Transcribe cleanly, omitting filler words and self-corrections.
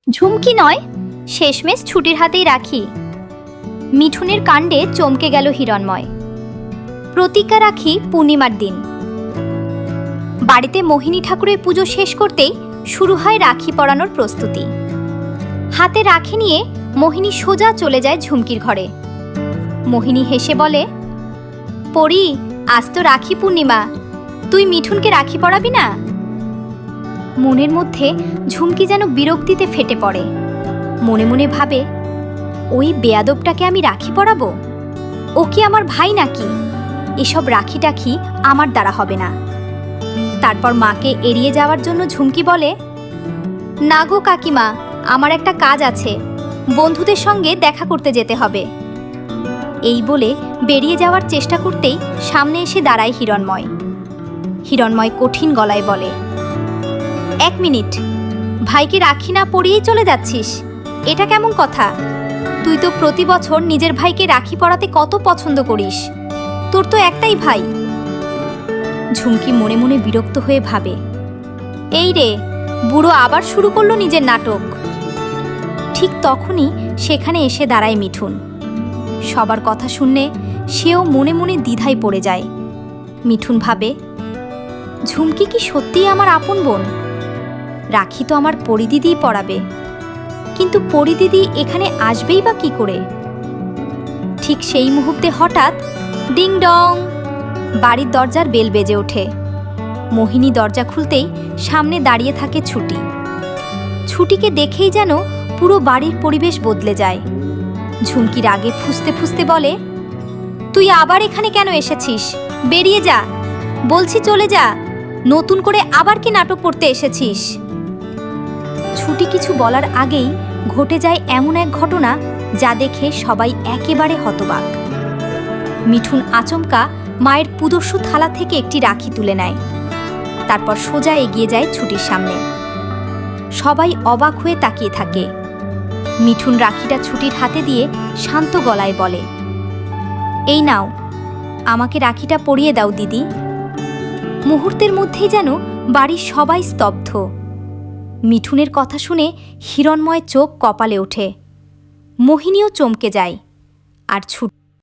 ঝুমকি নয়, শেষমেশ ছুটির হাতেই রাখি। মিঠুনের কাণ্ডে চমকে গেল হিরণময়। প্রতিজ্ঞা রাখি পূর্ণিমার দিন। বাড়িতে মোহিনী ঠাকুরের পুজো শেষ করতেই শুরু হয় রাখি পরানোর প্রস্তুতি। হাতে রাখি নিয়ে মোহিনী সোজা চলে যায় ঝুমকির ঘরে। মোহিনী হেসে বলে, পরি, আজ তো রাখি পূর্ণিমা, তুই মিঠুনকে রাখি পরাবি না? মনের মধ্যে ঝুমকি যেন বিরক্তিতে ফেটে পড়ে। মনে মনে ভাবে, ওই বেয়াদবটাকে আমি রাখি পরাবো? ও কি আমার ভাই নাকি? এসব রাখি টাখি আমার দ্বারা হবে না। তারপর মাকে এড়িয়ে যাওয়ার জন্য ঝুমকি বলে, না গো কাকিমা, আমার একটা কাজ আছে, বন্ধুদের সঙ্গে দেখা করতে যেতে হবে। এই বলে বেরিয়ে যাওয়ার চেষ্টা করতেই সামনে এসে দাঁড়ায় হিরণময়। হিরণময় কঠিন গলায় বলে, এক মিনিট, ভাইকে রাখি না পরিয়েই চলে যাচ্ছিস? এটা কেমন কথা? তুই তো প্রতি বছর নিজের ভাইকে রাখি পরাতে কত পছন্দ করিস। তোর তো একটাই ভাই। ঝুমকি মনে মনে বিরক্ত হয়ে ভাবে, এই রে, বুড়ো আবার শুরু করলো নিজের নাটক। ঠিক তখনই সেখানে এসে দাঁড়ায় মিঠুন। সবার কথা শুনে সেও মনে মনে দ্বিধায় পড়ে যায়। মিঠুন ভাবে, ঝুমকি কি সত্যিই আমার আপন বোন? রাখি তো আমার পরিদিদিই পরাবে, কিন্তু পরিদিদি এখানে আসবেই বা কি করে? ঠিক সেই মুহূর্তে হঠাৎ ডিং ডং, বাড়ির দরজার বেল বেজে ওঠে। মোহিনী দরজা খুলতেই সামনে দাঁড়িয়ে থাকে ছুটি। ছুটিকে দেখেই যেন পুরো বাড়ির পরিবেশ বদলে যায়। ঝুমকির আগে ফুঁসতে ফুঁসতে বলে, তুই আবার এখানে কেন এসেছিস? বেরিয়ে যা বলছি, চলে যা। নতুন করে আবার কি নাটক করতে এসেছিস? ছুটি কিছু বলার আগেই ঘটে যায় এমন এক ঘটনা যা দেখে সবাই একেবারে হতবাক। মিঠুন আচমকা মায়ের পুদস্য থালা থেকে একটি রাখি তুলে নেয়। তারপর সোজা এগিয়ে যায় ছুটির সামনে। সবাই অবাক হয়ে তাকিয়ে থাকে। মিঠুন রাখিটা ছুটির হাতে দিয়ে শান্ত গলায় বলে, এই নাও, আমাকে রাখিটা পরিয়ে দাও দিদি। মুহূর্তের মধ্যেই যেন বাড়ির সবাই স্তব্ধ। মিঠুনের কথা শুনে হিরণময় চোখ কপালে ওঠে। মোহিনীও চমকে যায়। আর ছুটি